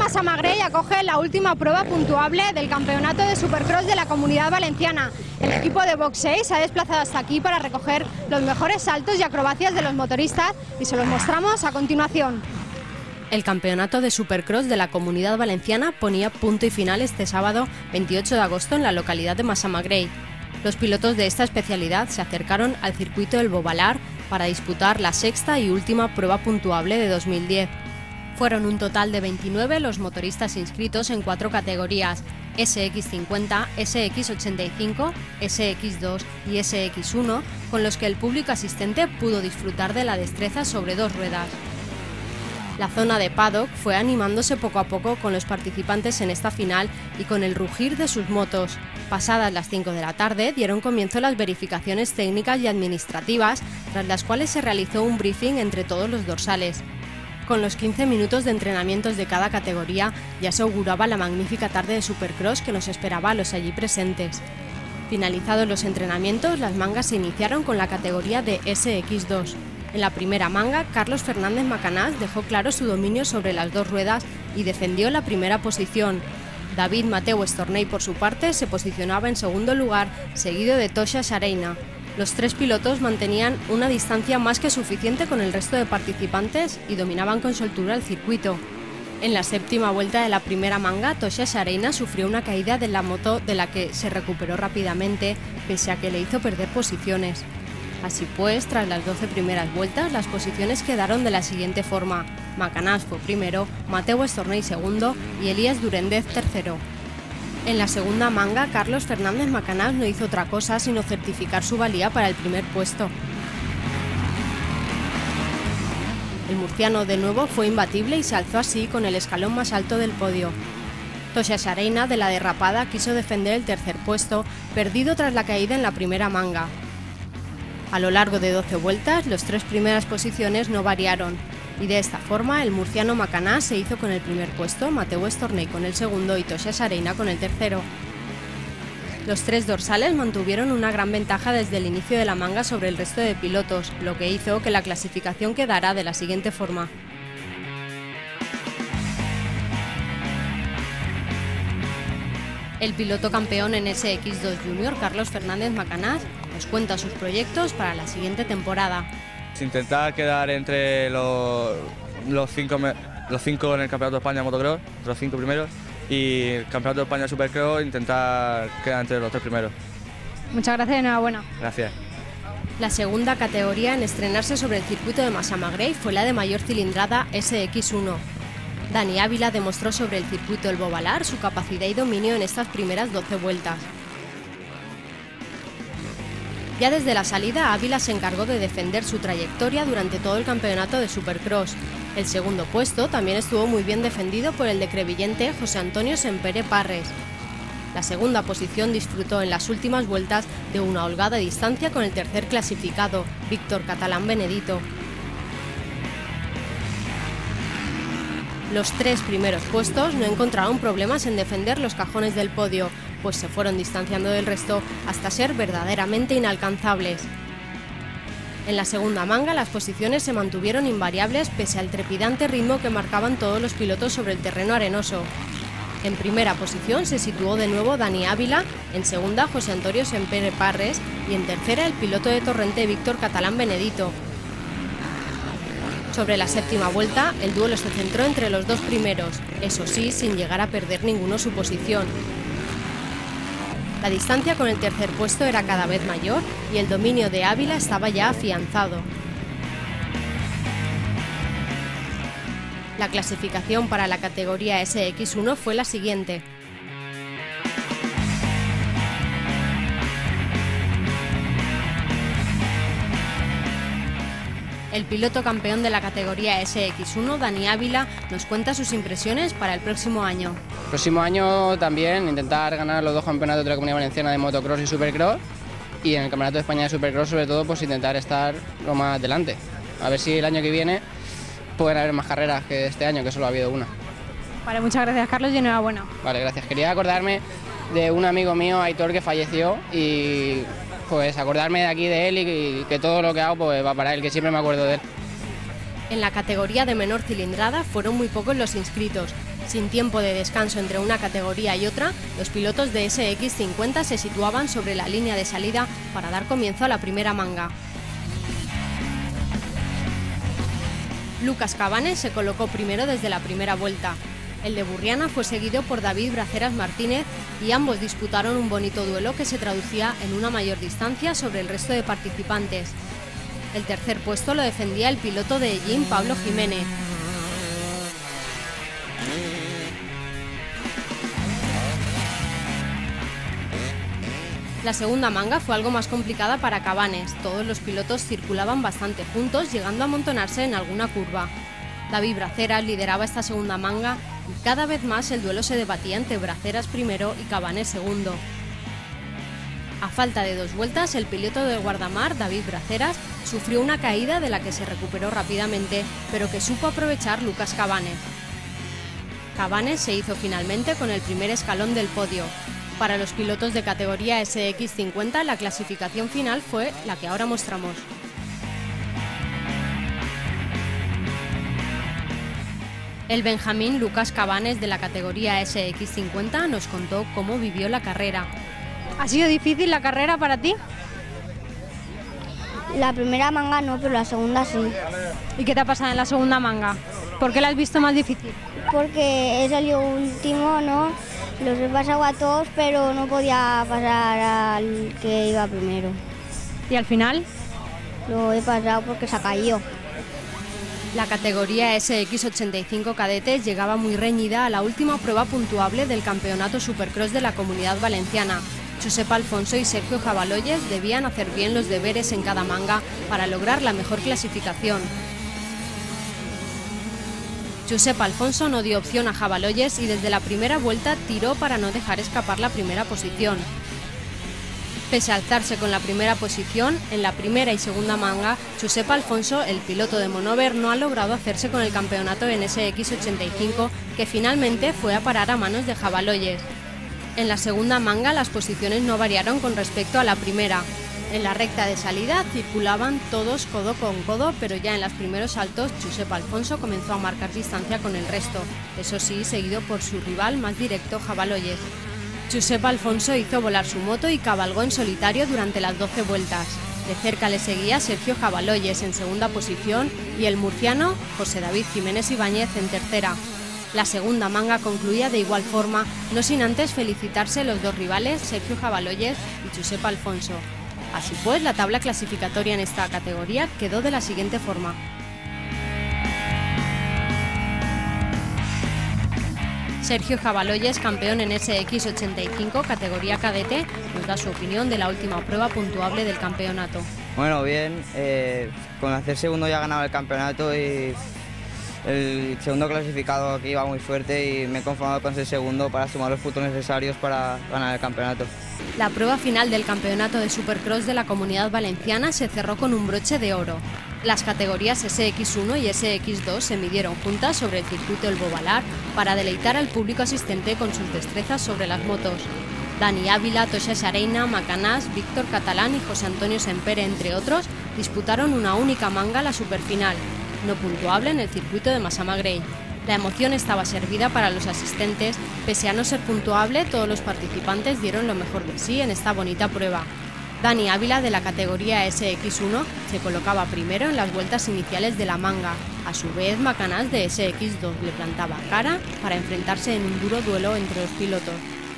Massamagrell acoge la última prueba puntuable del campeonato de Supercross de la Comunidad Valenciana. El equipo de Box 6 se ha desplazado hasta aquí para recoger los mejores saltos y acrobacias de los motoristas y se los mostramos a continuación. El campeonato de Supercross de la Comunidad Valenciana ponía punto y final este sábado 28 de agosto en la localidad de Massamagrell. Los pilotos de esta especialidad se acercaron al circuito del Bovalar para disputar la sexta y última prueba puntuable de 2010. Fueron un total de 29 los motoristas inscritos en 4 categorías: SX50, SX85, SX2 y SX1, con los que el público asistente pudo disfrutar de la destreza sobre 2 ruedas. La zona de paddock fue animándose poco a poco con los participantes en esta final y con el rugir de sus motos. Pasadas las 5 de la tarde dieron comienzo las verificaciones técnicas y administrativas, tras las cuales se realizó un briefing entre todos los dorsales. Con los 15 minutos de entrenamientos de cada categoría ya se auguraba la magnífica tarde de Supercross que nos esperaba a los allí presentes. Finalizados los entrenamientos, las mangas se iniciaron con la categoría de SX2. En la primera manga, Carlos Fernández Macanás dejó claro su dominio sobre las 2 ruedas y defendió la primera posición. David Mateu Estornell, por su parte, se posicionaba en segundo lugar, seguido de Tosha Xareina. Los 3 pilotos mantenían una distancia más que suficiente con el resto de participantes y dominaban con soltura el circuito. En la séptima vuelta de la primera manga, Tosha Xareina sufrió una caída de la moto de la que se recuperó rápidamente, pese a que le hizo perder posiciones. Así pues, tras las 12 primeras vueltas, las posiciones quedaron de la siguiente forma: Macanás fue primero, Mateu Estornell segundo y Elías Durendez tercero. En la segunda manga, Carlos Fernández Macanás no hizo otra cosa sino certificar su valía para el primer puesto. El murciano de nuevo fue imbatible y se alzó así con el escalón más alto del podio. Tosha Xareina, de la derrapada, quiso defender el tercer puesto, perdido tras la caída en la primera manga. A lo largo de 12 vueltas, las 3 primeras posiciones no variaron, y de esta forma el murciano Macanás se hizo con el primer puesto, Mateu Estornell con el segundo y Tosha Xareina con el tercero. Los 3 dorsales mantuvieron una gran ventaja desde el inicio de la manga sobre el resto de pilotos, lo que hizo que la clasificación quedara de la siguiente forma. El piloto campeón en SX2 Junior, Carlos Fernández Macanás, nos cuenta sus proyectos para la siguiente temporada. Intentar quedar entre los 5 en el Campeonato de España de Motocross, los 5 primeros, y el Campeonato de España de Supercross, intentar quedar entre los 3 primeros. Muchas gracias y enhorabuena. Gracias. La segunda categoría en estrenarse sobre el circuito de Massamagrell fue la de mayor cilindrada SX1. Dani Ávila demostró sobre el circuito del Bovalar su capacidad y dominio en estas primeras 12 vueltas. Ya desde la salida, Ávila se encargó de defender su trayectoria durante todo el campeonato de Supercross. El segundo puesto también estuvo muy bien defendido por el de crevillente José Antonio Sempere Parres. La segunda posición disfrutó en las últimas vueltas de una holgada distancia con el tercer clasificado, Víctor Catalán Benedito. Los 3 primeros puestos no encontraron problemas en defender los cajones del podio, pues se fueron distanciando del resto hasta ser verdaderamente inalcanzables. En la segunda manga las posiciones se mantuvieron invariables pese al trepidante ritmo que marcaban todos los pilotos sobre el terreno arenoso. En primera posición se situó de nuevo Dani Ávila, en segunda José Antonio Sempere Parres y en tercera el piloto de Torrente Víctor Catalán Benedito. Sobre la séptima vuelta, el duelo se centró entre los 2 primeros, eso sí, sin llegar a perder ninguno su posición. La distancia con el tercer puesto era cada vez mayor y el dominio de Ávila estaba ya afianzado. La clasificación para la categoría SX1 fue la siguiente. El piloto campeón de la categoría SX1, Dani Ávila, nos cuenta sus impresiones para el próximo año. El próximo año también intentar ganar los 2 campeonatos de la Comunidad Valenciana de Motocross y Supercross, y en el Campeonato de España de Supercross sobre todo pues intentar estar lo más delante. A ver si el año que viene pueden haber más carreras que este año, que solo ha habido una. Vale, muchas gracias Carlos y enhorabuena. Vale, gracias. Quería acordarme de un amigo mío, Aitor, que falleció, y pues acordarme de aquí de él y que todo lo que hago pues va para él, que siempre me acuerdo de él. En la categoría de menor cilindrada fueron muy pocos los inscritos, Sin tiempo de descanso entre una categoría y otra, los pilotos de SX50 se situaban sobre la línea de salida para dar comienzo a la primera manga. Lucas Cabanes se colocó primero desde la primera vuelta. El de Burriana fue seguido por David Braceras Martínez y ambos disputaron un bonito duelo que se traducía en una mayor distancia sobre el resto de participantes. El tercer puesto lo defendía el piloto de Ellín, Pablo Jiménez. La segunda manga fue algo más complicada para Cabanes. Todos los pilotos circulaban bastante juntos, llegando a amontonarse en alguna curva. David Braceras lideraba esta segunda manga y cada vez más el duelo se debatía entre Braceras primero y Cabanes segundo. A falta de 2 vueltas, el piloto del guardamar, David Braceras, sufrió una caída de la que se recuperó rápidamente, pero que supo aprovechar Lucas Cabanes. Cabanes se hizo finalmente con el primer escalón del podio. Para los pilotos de categoría SX50, la clasificación final fue la que ahora mostramos. El benjamín Lucas Cabanes de la categoría SX50 nos contó cómo vivió la carrera. ¿Ha sido difícil la carrera para ti? La primera manga no, pero la segunda sí. ¿Y qué te ha pasado en la segunda manga? ¿Por qué la has visto más difícil? Porque he salido último, ¿no? Los he pasado a todos, pero no podía pasar al que iba primero. ¿Y al final? Lo he pasado porque se ha caído. La categoría SX85 cadetes llegaba muy reñida a la última prueba puntuable del Campeonato Supercross de la Comunidad Valenciana. Josep Alfonso y Sergio Jabaloyes debían hacer bien los deberes en cada manga para lograr la mejor clasificación. Josep Alfonso no dio opción a Jabaloyes y desde la primera vuelta tiró para no dejar escapar la primera posición. Pese a alzarse con la primera posición, en la primera y segunda manga, Josep Alfonso, el piloto de Monover, no ha logrado hacerse con el campeonato en SX85, que finalmente fue a parar a manos de Jabaloyes. En la segunda manga las posiciones no variaron con respecto a la primera. En la recta de salida circulaban todos codo con codo, pero ya en los primeros saltos Josep Alfonso comenzó a marcar distancia con el resto, eso sí, seguido por su rival más directo, Jabaloyes. Josep Alfonso hizo volar su moto y cabalgó en solitario durante las 12 vueltas. De cerca le seguía Sergio Jabaloyes en segunda posición y el murciano José David Jiménez Ibáñez en tercera. La segunda manga concluía de igual forma, no sin antes felicitarse los dos rivales, Sergio Jabaloyes y Josep Alfonso. Así pues, la tabla clasificatoria en esta categoría quedó de la siguiente forma. Sergio Jabaloyes, campeón en SX85, categoría cadete, nos da su opinión de la última prueba puntuable del campeonato. Bueno, bien, con hacer segundo ya he ganado el campeonato y el segundo clasificado aquí iba muy fuerte y me he conformado con ser segundo para sumar los puntos necesarios para ganar el campeonato. La prueba final del campeonato de Supercross de la Comunidad Valenciana se cerró con un broche de oro. Las categorías SX1 y SX2 se midieron juntas sobre el circuito del Bovalar para deleitar al público asistente con sus destrezas sobre las motos. Dani Ávila, Tosha Xareina, Macanás, Víctor Catalán y José Antonio Sempere, entre otros, disputaron una única manga la superfinal, no puntuable en el circuito de Massamagrell. La emoción estaba servida para los asistentes, pese a no ser puntuable, todos los participantes dieron lo mejor de sí en esta bonita prueba. Dani Ávila, de la categoría SX1, se colocaba primero en las vueltas iniciales de la manga. A su vez, Macanás, de SX2, le plantaba cara para enfrentarse en un duro duelo entre los pilotos.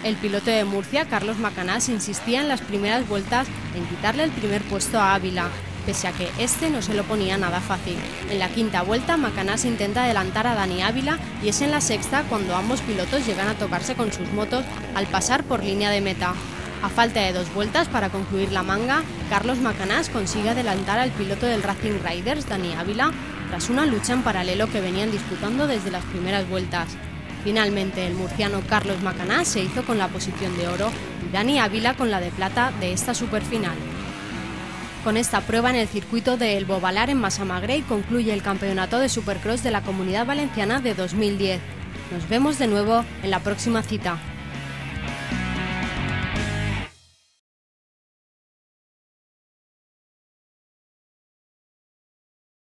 El piloto de Murcia, Carlos Macanás, insistía en las primeras vueltas en quitarle el primer puesto a Ávila, pese a que este no se lo ponía nada fácil. En la quinta vuelta, Macanás intenta adelantar a Dani Ávila y es en la sexta cuando ambos pilotos llegan a tocarse con sus motos al pasar por línea de meta. A falta de 2 vueltas para concluir la manga, Carlos Macanás consigue adelantar al piloto del Racing Riders, Dani Ávila, tras una lucha en paralelo que venían disputando desde las primeras vueltas. Finalmente, el murciano Carlos Macanás se hizo con la posición de oro y Dani Ávila con la de plata de esta superfinal. Con esta prueba en el circuito de El Bovalar en Massamagrell concluye el campeonato de Supercross de la Comunidad Valenciana de 2010. Nos vemos de nuevo en la próxima cita.